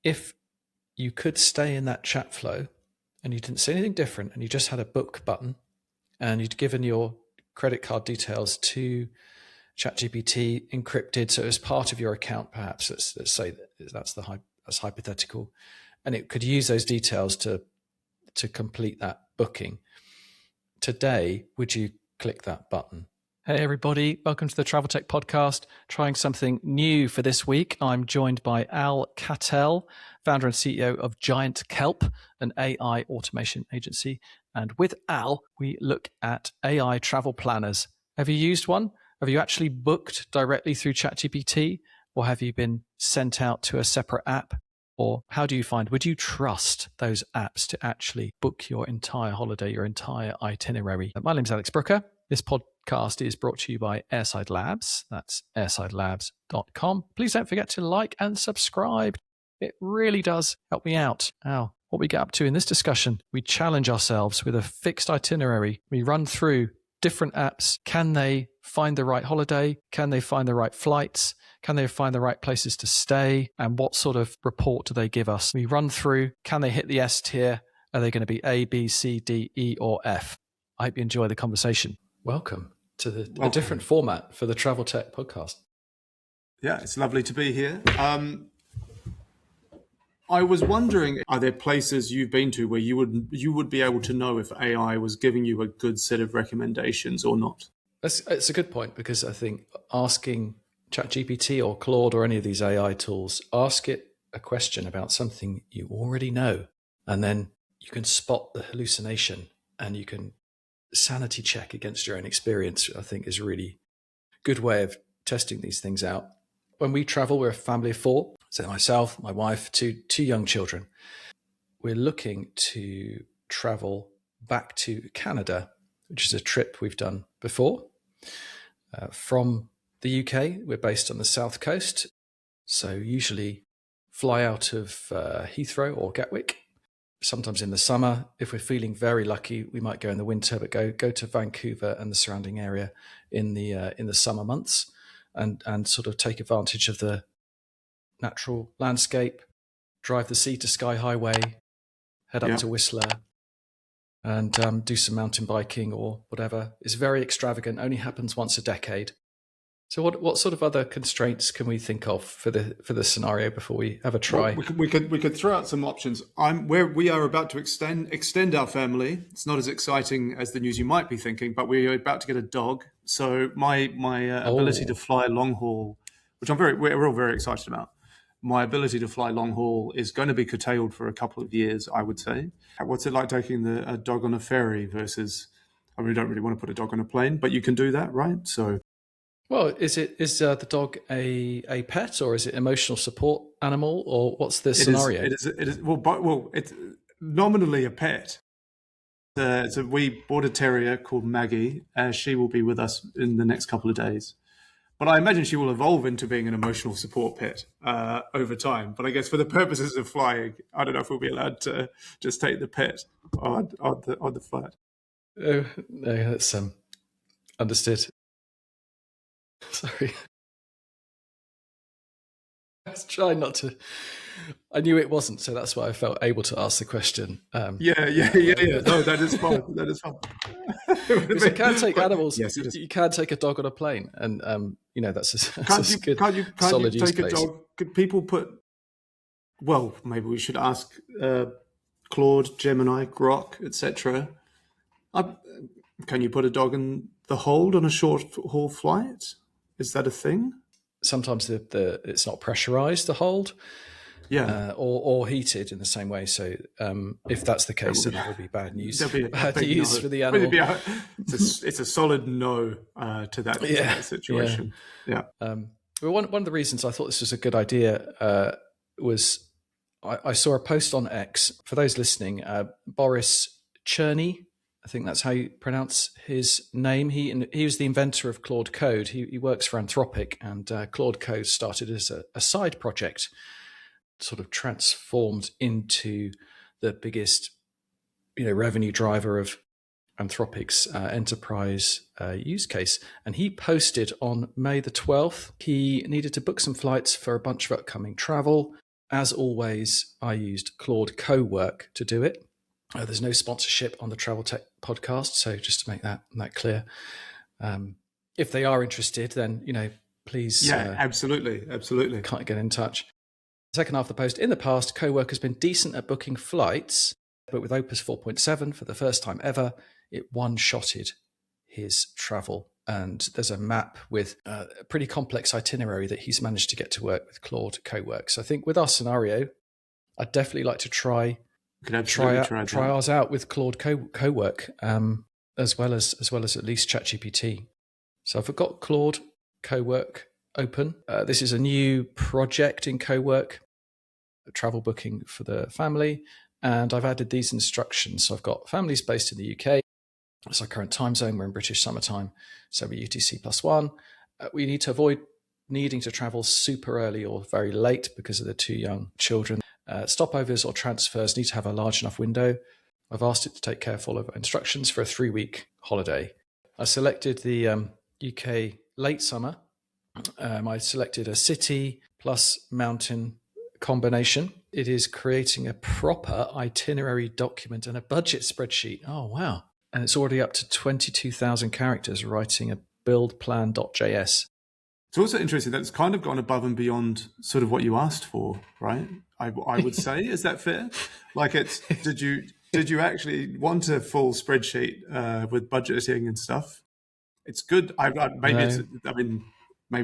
if you could stay in that chat flow and you didn't see anything different and you just had a book button and you'd given your credit card details to ChatGPT encrypted, so as part of your account, perhaps let's say that's hypothetical, and it could use those details to complete that booking. Today, would you click that button? Hey everybody, welcome to the Travel Tech Podcast. Trying something new for this week. I'm joined by Al Cattell, founder and CEO of Giant Kelp, an AI automation agency. And with Al, we look at AI travel planners. Have you used one? Have you actually booked directly through ChatGPT, or have you been sent out to a separate app? Or how do you find, would you trust those apps to actually book your entire holiday, your entire itinerary? My name's Alex Brooker. This podcast is brought to you by Airside Labs. That's airsidelabs.com. Please don't forget to like and subscribe. It really does help me out. Now, what we get up to in this discussion, we challenge ourselves with a fixed itinerary. We run through different apps. Can they find the right holiday? Can they find the right flights? Can they find the right places to stay? And what sort of report do they give us? We run through, can they hit the S tier? Are they going to be A, B, C, D, E, or F? I hope you enjoy the conversation. Welcome to a different format for the Travel Tech Podcast. Yeah, it's lovely to be here. I was wondering, are there places you've been to where you would be able to know if AI was giving you a good set of recommendations or not? It's a good point, because I think asking ChatGPT or Claude or any of these AI tools, ask it a question about something you already know, and then you can spot the hallucination and you can sanity check against your own experience. I think is a really good way of testing these things out. When we travel, we're a family of four. So myself, my wife, two young children. We're looking to travel back to Canada, which is a trip we've done before. From the UK, we're based on the south coast. So usually fly out of Heathrow or Gatwick. Sometimes in the summer. If we're feeling very lucky, we might go in the winter, but go to Vancouver and the surrounding area in the summer months, and sort of take advantage of the natural landscape, drive the sea to Sky Highway, head up to Whistler, and do some mountain biking or whatever. It's very extravagant, only happens once a decade. So what sort of other constraints can we think of for the scenario before we have a try? Well, we could throw out some options. We are about to extend our family. It's not as exciting as the news you might be thinking, but we are about to get a dog. So my ability to fly long haul, which we're all very excited about. My ability to fly long haul is going to be curtailed for a couple of years, I would say. What's it like taking a dog on a ferry versus? I mean, we don't really want to put a dog on a plane, but you can do that, right? So. Well, is the dog a pet, or is it emotional support animal, or what's the scenario? It is. Well, it's nominally a pet. So we bought a terrier called Maggie. She will be with us in the next couple of days. But I imagine she will evolve into being an emotional support pet over time. But I guess for the purposes of flying, I don't know if we'll be allowed to just take the pet on the flight. Oh, no, that's understood. Sorry. I was trying not to. I knew it wasn't, so that's why I felt able to ask the question. Yeah. No, that is fun. That is fun. Because you can take animals. Yes, you can take a dog on a plane, and that's a good, can't you solid use take case. a dog? Could people put? Well, maybe we should ask Claude, Gemini, Grok, etc. Can you put a dog in the hold on a short haul flight? Is that a thing? Sometimes it's not pressurized, the hold, or heated in the same way. So if that's the case, then that would be bad news. Bad news for the animal. It's a solid no to that situation. Yeah. Well, one of the reasons I thought this was a good idea was I saw a post on X. For those listening, Boris Cherny, I think that's how you pronounce his name. He was the inventor of Claude Code. He works for Anthropic, and Claude Code started as a side project, sort of transformed into the biggest, revenue driver of Anthropic's enterprise use case. And he posted on May the 12th, he needed to book some flights for a bunch of upcoming travel. As always, I used Claude Co-work to do it. There's no sponsorship on the Travel Tech podcast, so just to make that clear. If they are interested, then, please absolutely get in touch. Second half of the post, in the past, Co-work has been decent at booking flights, but with Opus 4.7, for the first time ever, it one-shotted his travel. And there's a map with a pretty complex itinerary that he's managed to get to work with Claude Co-work. So I think with our scenario, I'd definitely like to try ours out with Claude Co-work, as well as at least ChatGPT. So I've got Claude Co-work open. This is a new project in Co-work, travel booking for the family, and I've added these instructions. So I've got families based in the UK. It's our current time zone. We're in British summertime, so we're UTC +1. We need to avoid needing to travel super early or very late because of the 2 young children. Stopovers or transfers need to have a large enough window. I've asked it to take careful of instructions for a 3-week holiday. I selected the UK late summer. I selected a city plus mountain combination. It is creating a proper itinerary document and a budget spreadsheet. Oh, wow. And it's already up to 22,000 characters writing a buildplan.js. It's also interesting that it's kind of gone above and beyond sort of what you asked for, right? I would say, is that fair? Like, did you actually want a full spreadsheet with budgeting and stuff? It's good. Maybe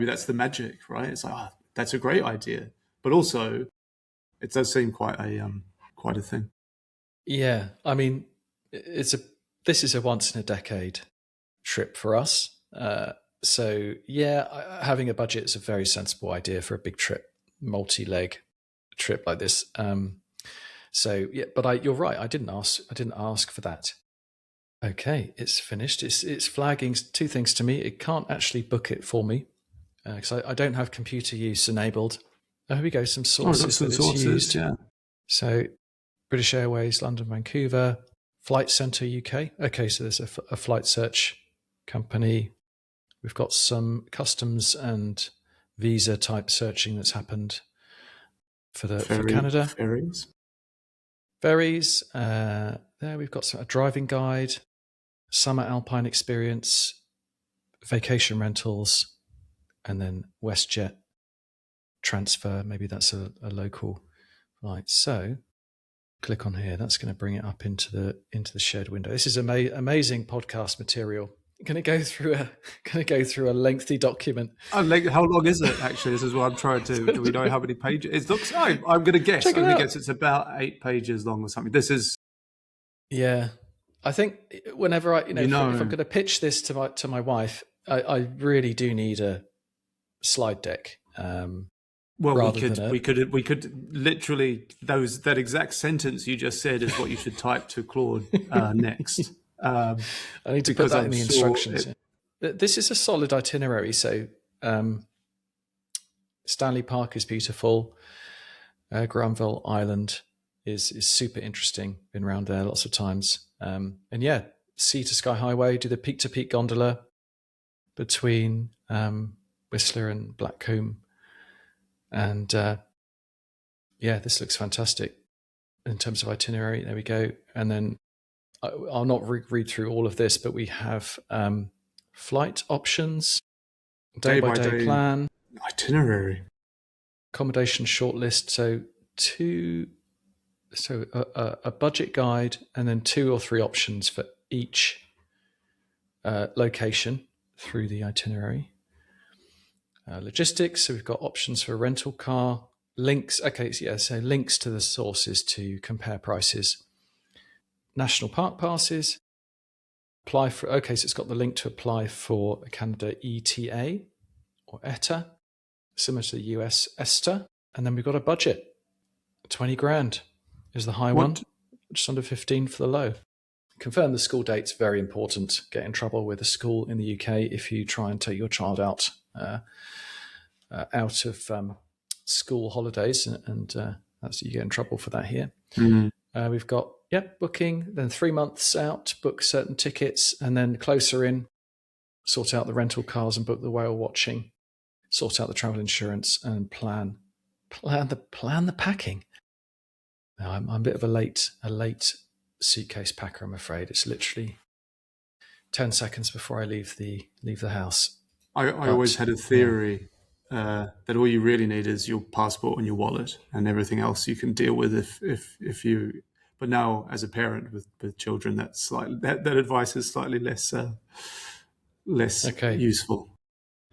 that's the magic, right? It's like, that's a great idea, but also it does seem quite a thing. Yeah, I mean, this is a once in a decade trip for us. So yeah, having a budget is a very sensible idea for a big trip, multi-leg trip like this. So yeah, but you're right. I didn't ask for that. Okay, it's finished. It's flagging 2 things to me. It can't actually book it for me because I don't have computer use enabled. Oh, here we go. Some sources that it's used. Yeah. So British Airways, London, Vancouver, Flight Centre UK. Okay, so there's a flight search company. We've got some customs and visa type searching that's happened for Canada. Ferries. There we've got a driving guide, summer alpine experience, vacation rentals, and then WestJet transfer. Maybe that's a local flight. So click on here. That's going to bring it up into the shared window. This is amazing podcast material. Going to go through a lengthy document. How long is it? Actually, this is what I'm trying to. Do we know how many pages? It looks. I'm going to guess. I'm going to guess it's about 8 pages long or something. This is. Yeah, I think whenever if I'm going to pitch this to my wife, I really do need a slide deck. Well, we could literally that exact sentence you just said is what you should type to Claude next. I need to put that in the instructions. This is a solid itinerary. So Stanley Park is beautiful. Granville Island is super interesting. Been around there lots of times. And yeah, sea to sky highway. Do the peak to peak gondola between Whistler and Blackcomb. And yeah, this looks fantastic in terms of itinerary. There we go. And then I'll not read through all of this, but we have flight options, day by day plan, itinerary, accommodation shortlist. So a budget guide, and then 2 or 3 options for each location through the itinerary. Logistics. So we've got options for rental car, links. Okay, so links to the sources to compare prices. National park passes. Apply for. Okay, so it's got the link to apply for a Canada ETA or ETA, similar to the US ESTA. And then we've got a budget. 20 grand is the high one, just under 15 for the low. Confirm the school date's very important. Get in trouble with a school in the UK if you try and take your child out of school holidays, and that's you get in trouble for that here. Mm-hmm. We've got booking, then 3 months out, book certain tickets, and then closer in, sort out the rental cars and book the whale watching, sort out the travel insurance, and plan Plan the packing. No, I'm a bit of a late suitcase packer, I'm afraid. It's literally 10 seconds before I leave the house. I always had a theory that all you really need is your passport and your wallet, and everything else you can deal with if you. But now, as a parent with children, that advice is slightly less useful.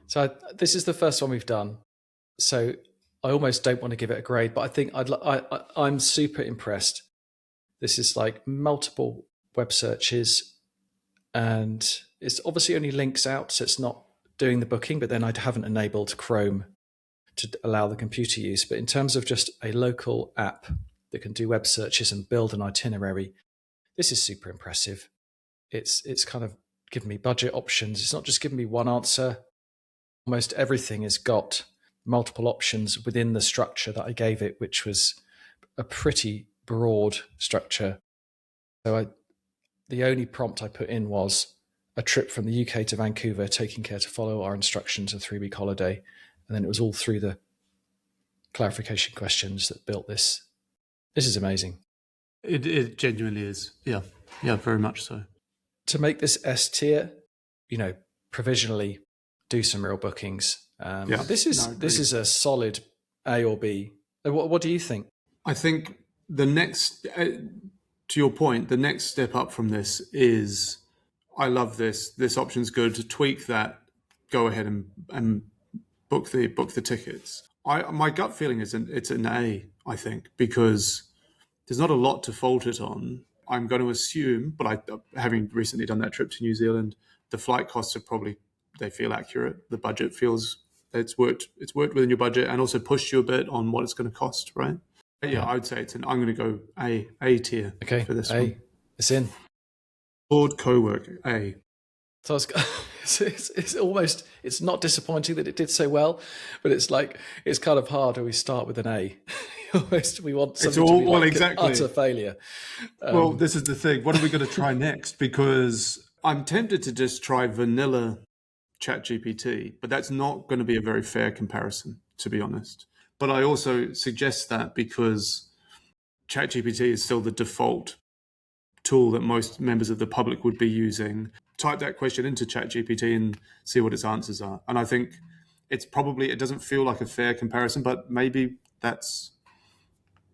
So this is the first one we've done. So I almost don't want to give it a grade, but I think I'm super impressed. This is like multiple web searches, and it's obviously only links out, so it's not doing the booking, but then I haven't enabled Chrome to allow the computer use. But in terms of just a local app that can do web searches and build an itinerary, this is super impressive. It's kind of given me budget options. It's not just giving me one answer. Almost everything has got multiple options within the structure that I gave it, which was a pretty broad structure. So the only prompt I put in was a trip from the UK to Vancouver, taking care to follow our instructions, a 3-week holiday. And then it was all through the clarification questions that built this. This is amazing. It genuinely is. Yeah, very much so. To make this S tier, provisionally do some real bookings. This is a solid A or B. What do you think? I think the next, to your point, the next step up from this is, I love this. This option's good. To tweak that, go ahead and book the tickets. My gut feeling is it's an A, I think, because there's not a lot to fault it on. I'm going to assume, but having recently done that trip to New Zealand, the flight costs are they feel accurate. The budget feels it's worked within your budget, and also pushed you a bit on what it's going to cost, right? But I would say I'm going to go A tier for this one. It's in. Claude Cowork, A. So it's almost, it's not disappointing that it did so well, but it's kind of hard when we start with an A. We want something to be exactly an utter failure. Well, this is the thing. What are we going to try next? Because I'm tempted to just try vanilla ChatGPT, but that's not going to be a very fair comparison, to be honest. But I also suggest that because ChatGPT is still the default tool that most members of the public would be using. Type that question into ChatGPT and see what its answers are. And I think it doesn't feel like a fair comparison, but maybe that's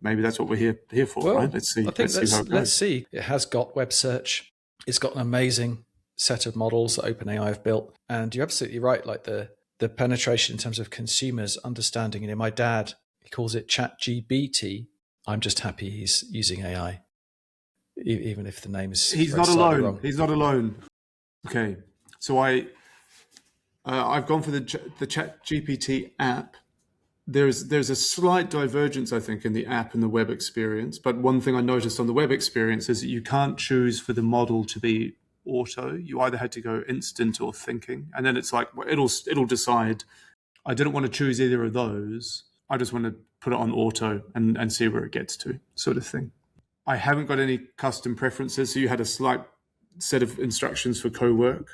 what we're here for, right? Let's see how it goes. Let's see. It has got web search. It's got an amazing set of models that OpenAI have built. And you're absolutely right. Like the penetration in terms of consumers understanding. My dad, he calls it ChatGPT. I'm just happy he's using AI, even if the name is. He's not alone. Wrong. He's not alone. Okay, so I've gone for the ChatGPT app. There's a slight divergence, I think, in the app and the web experience. But one thing I noticed on the web experience is that you can't choose for the model to be auto. You either had to go instant or thinking, and then it's like it'll decide. I didn't want to choose either of those. I just want to put it on auto and see where it gets to, sort of thing. I haven't got any custom preferences, so you had a slight set of instructions for co-work.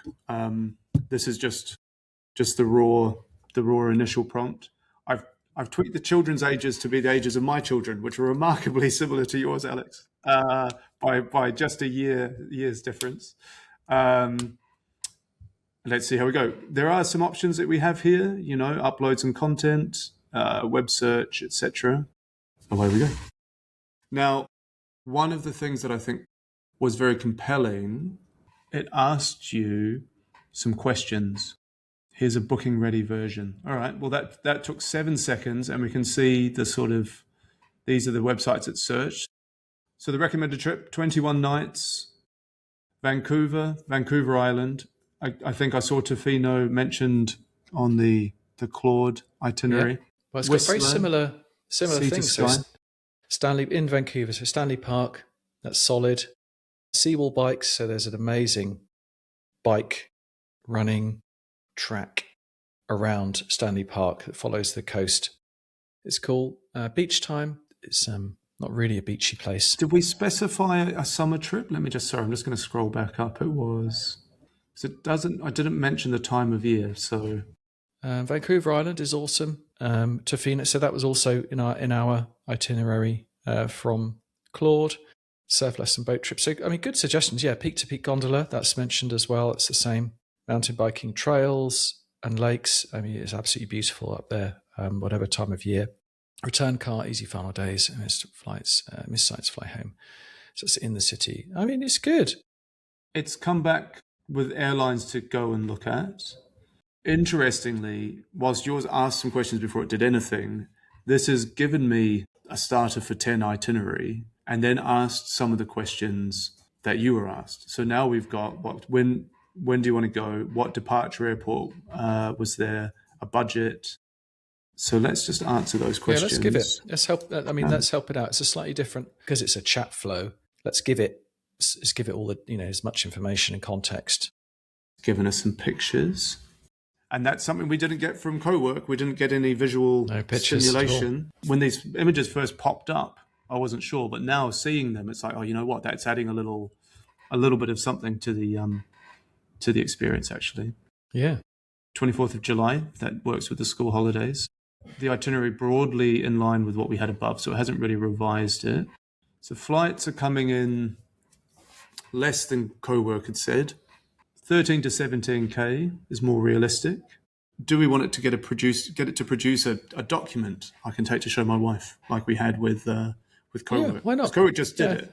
This is just the raw initial prompt. I've tweaked the children's ages to be the ages of my children, which are remarkably similar to yours, Alex, by just a year's difference. Let's see how we go. There are some options that we have here, upload some content, web search, etc. Away we go. Now, one of the things that I think was very compelling, it asked you some questions. Here's a booking ready version. All right, well, that took 7 seconds, and we can see these are the websites it searched. So the recommended trip, 21 nights, Vancouver Island. I think I saw Tofino mentioned on the Claude itinerary. Yeah. Well, it's got very similar things. So Stanley in Vancouver, so Stanley Park, that's solid. Seawall bikes, so there's an amazing bike running track around Stanley Park that follows the coast. It's cool. Beach time, it's not really a beachy place. Did we specify a summer trip? I'm just going to scroll back up. It was, I didn't mention the time of year, so. Vancouver Island is awesome. Tofino. So that was also in our itinerary from Claude. Surf lesson boat trip. So I mean, good suggestions. Yeah, peak to peak gondola, that's mentioned as well. It's the same. Mountain biking trails and lakes. I mean, it's absolutely beautiful up there, whatever time of year. Return car, easy final days, missed flights, missed sites, fly home. So it's in the city. I mean, it's good. It's come back with airlines to go and look at. Interestingly, whilst yours asked some questions before it did anything, this has given me a starter for 10 itinerary and then asked some of the questions that you were asked. So now we've got when do you want to go? What departure airport was there? A budget? So let's just answer those questions. Yeah, let's give it. Let's help. I mean, let's help it out. It's a slightly different because it's a chat flow. Let's give it all the as much information and context. Given us some pictures, and that's something we didn't get from co-work. We didn't get any visual stimulation when these images first popped up. I wasn't sure, but now seeing them, it's like, oh, you know what? That's adding a little bit of something to the experience. Actually, yeah. 24th of July. That works with the school holidays. The itinerary broadly in line with what we had above, so it hasn't really revised it. So flights are coming in less than co-work had said. 13 to 17K is more realistic. Do we want it to get it to produce a document I can take to show my wife, like we had with co-work? Yeah, why not? Co-work just did it,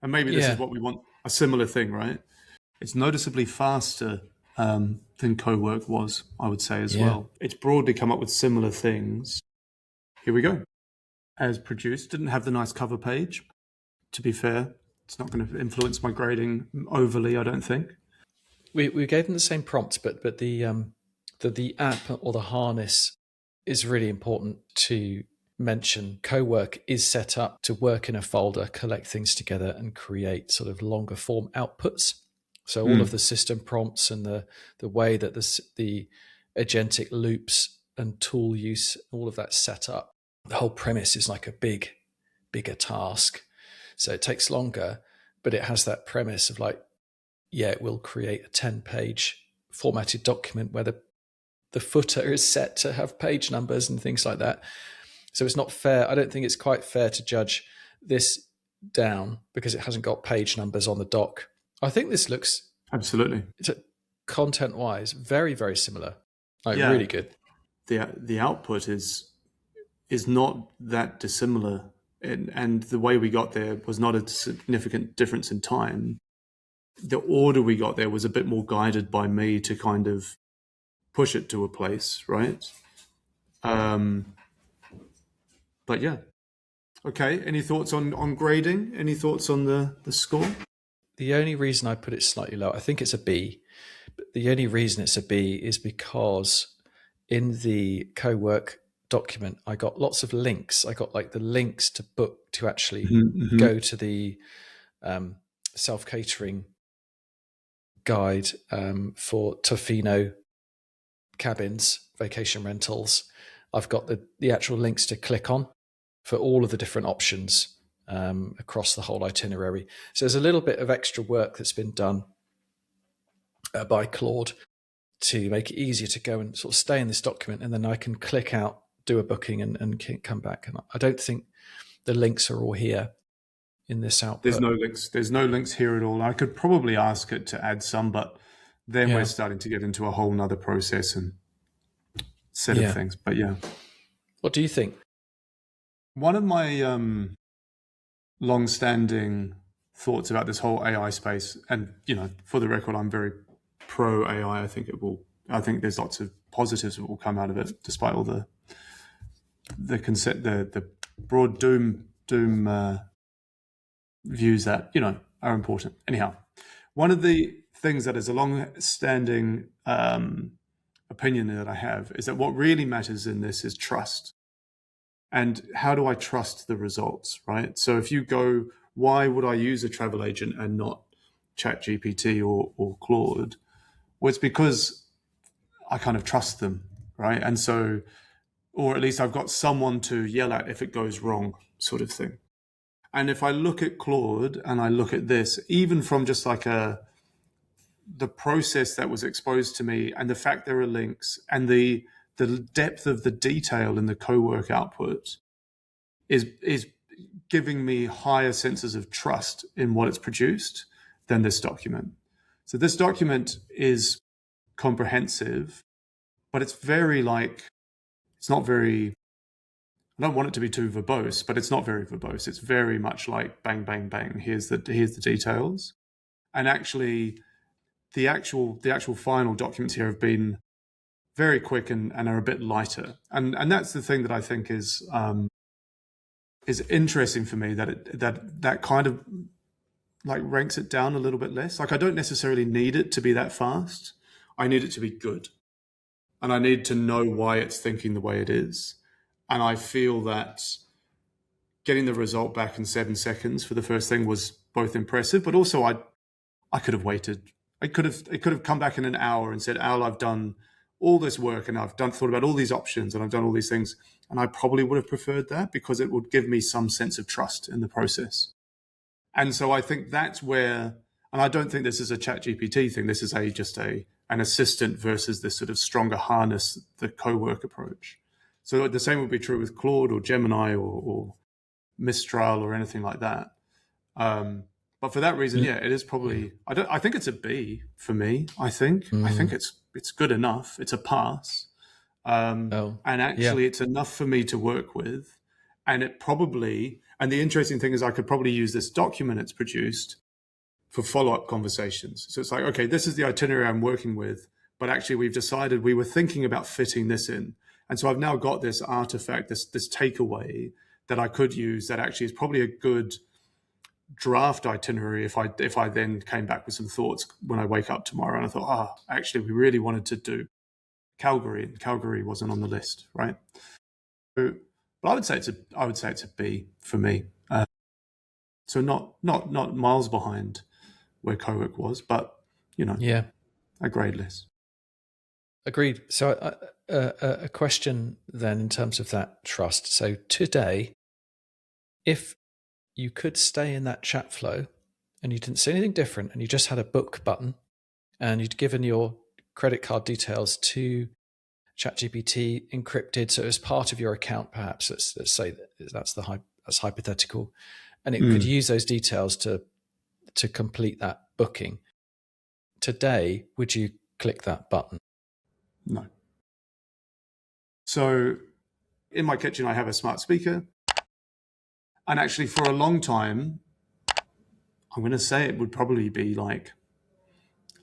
and maybe this is what we want. A similar thing, right? It's noticeably faster than co-work was, I would say as well. It's broadly come up with similar things. Here we go. As produced, didn't have the nice cover page. To be fair, it's not going to influence my grading overly, I don't think. We gave them the same prompts, but the app or the harness is really important to mention. Co-work is set up to work in a folder, collect things together, and create sort of longer form outputs. So all of the system prompts and the way that the agentic loops and tool use, all of that's set up. The whole premise is like a bigger task. So it takes longer, but it has that premise of like, it will create a 10-page formatted document where the footer is set to have page numbers and things like that. So it's not fair. I don't think it's quite fair to judge this down because it hasn't got page numbers on the doc. I think this looks absolutely content-wise very, very similar. Really good. The output is not that dissimilar, and the way we got there was not a significant difference in time. The order we got there was a bit more guided by me to kind of push it to a place, right? But yeah. Okay, any thoughts on grading? Any thoughts on the score? The only reason I put it slightly low, I think it's a B, but the only reason it's a B is because in the co-work document, I got lots of links. I got like the links to book to actually go to the self-catering guide for Tofino cabins, vacation rentals. I've got the actual links to click on for all of the different options across the whole itinerary. So there's a little bit of extra work that's been done by Claude to make it easier to go and sort of stay in this document, and then I can click out, do a booking, and come back. And I don't think the links are all here in this output. There's no links. There's no links here at all. I could probably ask it to add some, but then we're starting to get into a whole nother process and set of things. But yeah. What do you think? One of my long-standing thoughts about this whole AI space, and for the record, I'm very pro AI. I think there's lots of positives that will come out of it, despite all the broad doom views that are important. Anyhow, one of the things that is a long-standing opinion that I have is that what really matters in this is trust. And how do I trust the results, right? So if you go, why would I use a travel agent and not ChatGPT or Claude? Well, it's because I kind of trust them, right? And so, or at least I've got someone to yell at if it goes wrong, sort of thing. And if I look at Claude and I look at this, even from just like the process that was exposed to me and the fact there are links and the the depth of the detail in the co-work output is giving me higher senses of trust in what it's produced than this document. So this document is comprehensive, but it's very it's not very, I don't want it to be too verbose, but it's not very verbose. It's very much like bang, bang, bang. Here's the details. And actually, the actual final documents here have been very quick and are a bit lighter. And that's the thing that I think is interesting for me, that kind of like ranks it down a little bit less. Like, I don't necessarily need it to be that fast. I need it to be good. And I need to know why it's thinking the way it is. And I feel that getting the result back in 7 seconds for the first thing was both impressive, but also I could have waited. It could have come back in an hour and said, Al, I've done all this work and I've thought about all these options and I've done all these things. And I probably would have preferred that, because it would give me some sense of trust in the process. And so I think that's where, and I don't think this is a ChatGPT thing. This is just an assistant versus this sort of stronger harness, the co-work approach. So the same would be true with Claude or Gemini or Mistral or anything like that. But for that reason, yeah, it is probably, I think it's a B for me. I think it's good enough. It's a pass. And actually it's enough for me to work with. And it probably, and the interesting thing is I could probably use this document it's produced for follow-up conversations. So it's like, okay, this is the itinerary I'm working with, but actually we've decided we were thinking about fitting this in. And so I've now got this artifact, this takeaway that I could use that actually is probably a good draft itinerary if I then came back with some thoughts when I wake up tomorrow and I thought, actually we really wanted to do Calgary, and Calgary wasn't on the list, right? So, but I would say it's a B for me. So not miles behind where co-work was, but a grade less. Agreed. So a question then in terms of that trust. So today, if you could stay in that chat flow and you didn't see anything different and you just had a book button and you'd given your credit card details to ChatGPT encrypted, so it was part of your account, perhaps, let's say that's hypothetical, and it could use those details to complete that booking. Today, would you click that button? No. So in my kitchen, I have a smart speaker. And actually, for a long time, I'm going to say it would probably be like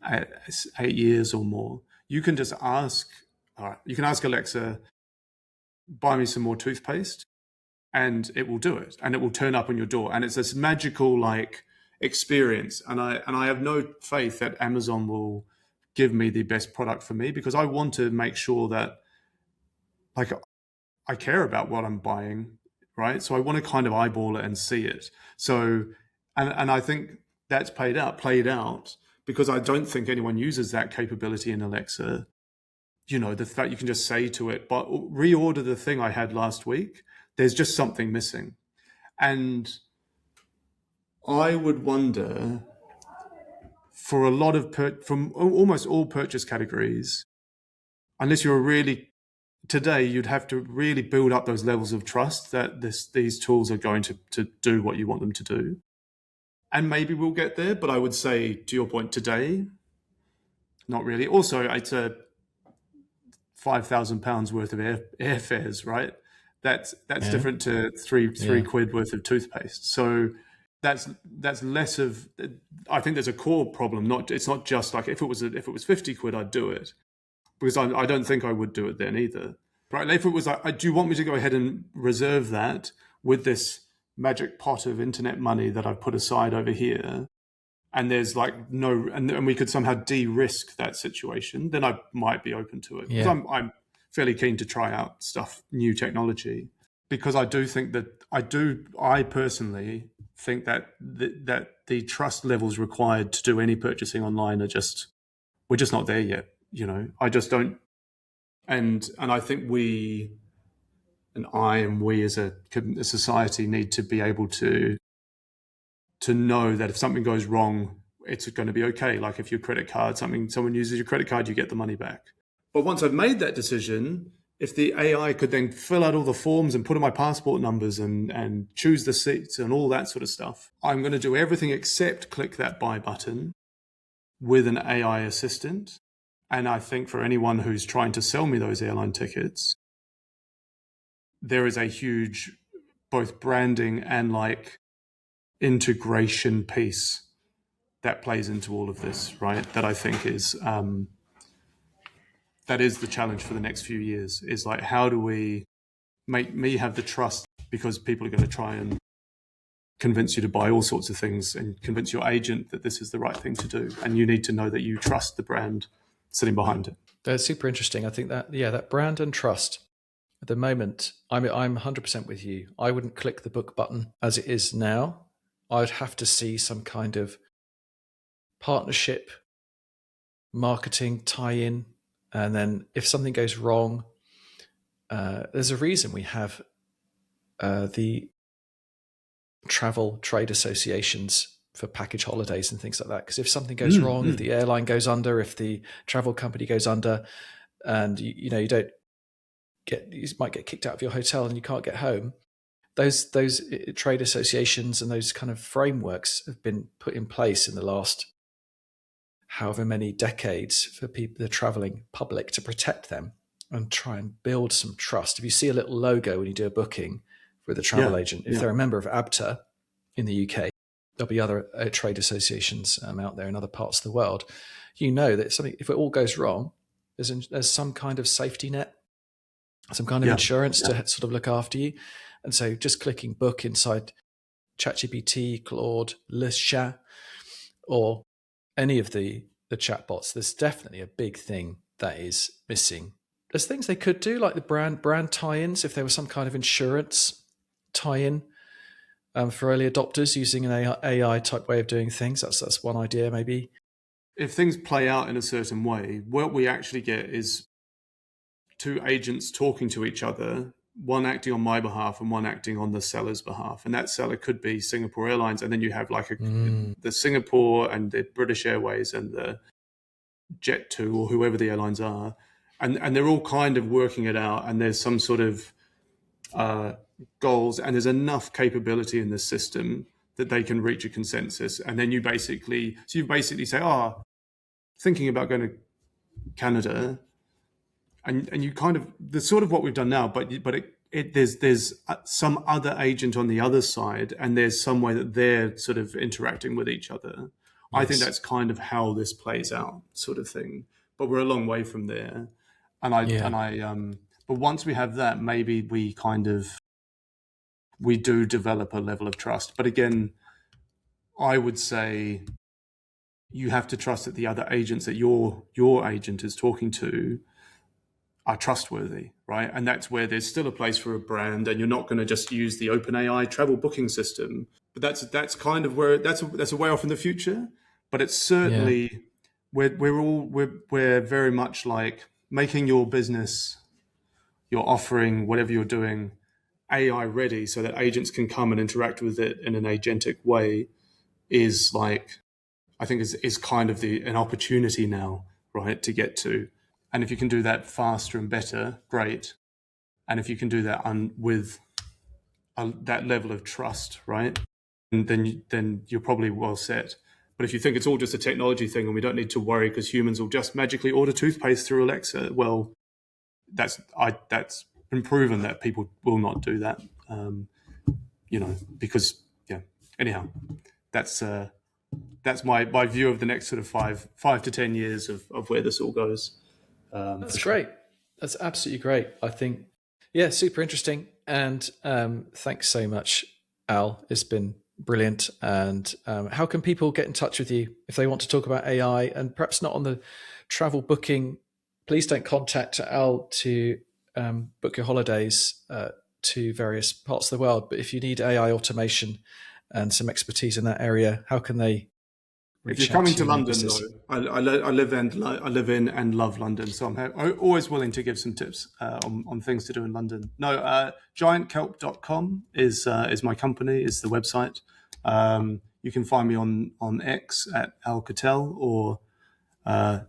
8 years or more. You can just ask, you can ask Alexa, buy me some more toothpaste, and it will do it. And it will turn up on your door. And it's this magical experience. And I have no faith that Amazon will give me the best product for me, because I want to make sure that I care about what I'm buying, right? So I want to kind of eyeball it and see it. So, and I think that's played out because I don't think anyone uses that capability in Alexa. The fact you can just say to it, but reorder the thing I had last week, there's just something missing. And I would wonder, for a lot of, from almost all purchase categories, unless you're today, you'd have to really build up those levels of trust that these tools are going to do what you want them to do. And maybe we'll get there, but I would say, to your point, today, not really. Also, it's a £5,000 worth of airfares, right? That's different to three quid worth of toothpaste. So that's less of. I think there's a core problem. It's not just like if it was 50 quid, I'd do it, because I don't think I would do it then either. Right? If it was like, do you want me to go ahead and reserve that with this magic pot of internet money that I've put aside over here, and there's and we could somehow de-risk that situation, then I might be open to it. Because I'm fairly keen to try out new technology, because I do think that I personally think that the trust levels required to do any purchasing online we're just not there yet. I just don't. And I think we as a society need to be able to know that if something goes wrong, it's going to be okay. Like if your credit card, someone uses your credit card, you get the money back. But once I've made that decision, if the AI could then fill out all the forms and put in my passport numbers and choose the seats and all that sort of stuff, I'm going to do everything except click that buy button with an AI assistant. And I think for anyone who's trying to sell me those airline tickets, there is a huge both branding and like integration piece that plays into all of this, right? That I think is that is the challenge for the next few years, is like, how do we make me have the trust, because people are going to try and convince you to buy all sorts of things and convince your agent that this is the right thing to do. And you need to know that you trust the brand sitting behind it. That's super interesting. I think that, yeah, that brand and trust. At the moment, I'm 100% with you. I wouldn't click the book button as it is now. I'd have to see some kind of partnership, marketing tie-in, and then if something goes wrong, there's a reason we have the travel trade associations for package holidays and things like that. Because if something goes wrong, if the airline goes under, if the travel company goes under, and you might get kicked out of your hotel and you can't get home, those trade associations and those kind of frameworks have been put in place in the last however many decades for people, the traveling public, to protect them and try and build some trust. If you see a little logo when you do a booking with a travel agent, if they're a member of ABTA in the UK, there'll be other trade associations out there in other parts of the world. You know that something, if it all goes wrong, there's some kind of safety net, some kind of insurance to sort of look after you. And so just clicking book inside ChatGPT, Claude, reshape, or any of the chatbots, there's definitely a big thing that is missing. There's things they could do, like the brand tie-ins, if there was some kind of insurance tie-in for early adopters using an AI type way of doing things. That's one idea, maybe. If things play out in a certain way, what we actually get is two agents talking to each other, one acting on my behalf and one acting on the seller's behalf. And that seller could be Singapore Airlines. And then you have like the Singapore and the British Airways and the Jet2 or whoever the airlines are. And they're all kind of working it out. And there's some sort of goals, and there's enough capability in the system that they can reach a consensus. And then you basically say, thinking about going to Canada. And you kind of, the sort of what we've done now, but there's some other agent on the other side, and there's some way that they're sort of interacting with each other. Yes. I think that's kind of how this plays out, sort of thing. But we're a long way from there. But once we have that, maybe we do develop a level of trust. But again, I would say you have to trust that the other agents that your agent is talking to are trustworthy, right? And that's where there's still a place for a brand, and you're not going to just use the OpenAI travel booking system. But that's kind of where that's a way off in the future. But it's certainly we're very much like making your business, your offering, whatever you're doing, AI ready, so that agents can come and interact with it in an agentic way. Is like, I think is kind of an opportunity now, right, to get to. And if you can do that faster and better, great. And if you can do that with that level of trust, right, then you're probably well set. But if you think it's all just a technology thing and we don't need to worry because humans will just magically order toothpaste through Alexa, well, that's been proven that people will not do that. Because Anyhow, that's my view of the next sort of 5 to 10 years of where this all goes. That's great. That's absolutely great. I think, super interesting. And thanks so much, Al. It's been brilliant. And how can people get in touch with you if they want to talk about AI, and perhaps not on the travel booking? Please don't contact Al to book your holidays to various parts of the world. But if you need AI automation and some expertise in that area, how can they? If you're coming to London, though, I live in and love London, so I'm always willing to give some tips on things to do in London. No, giantkelp.com is my company, is the website. You can find me on X at Al Catel, or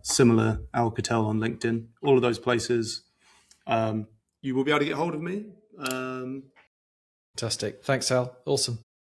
similar Al Catel on LinkedIn. All of those places. you will be able to get hold of me. Fantastic. Thanks, Al. Awesome.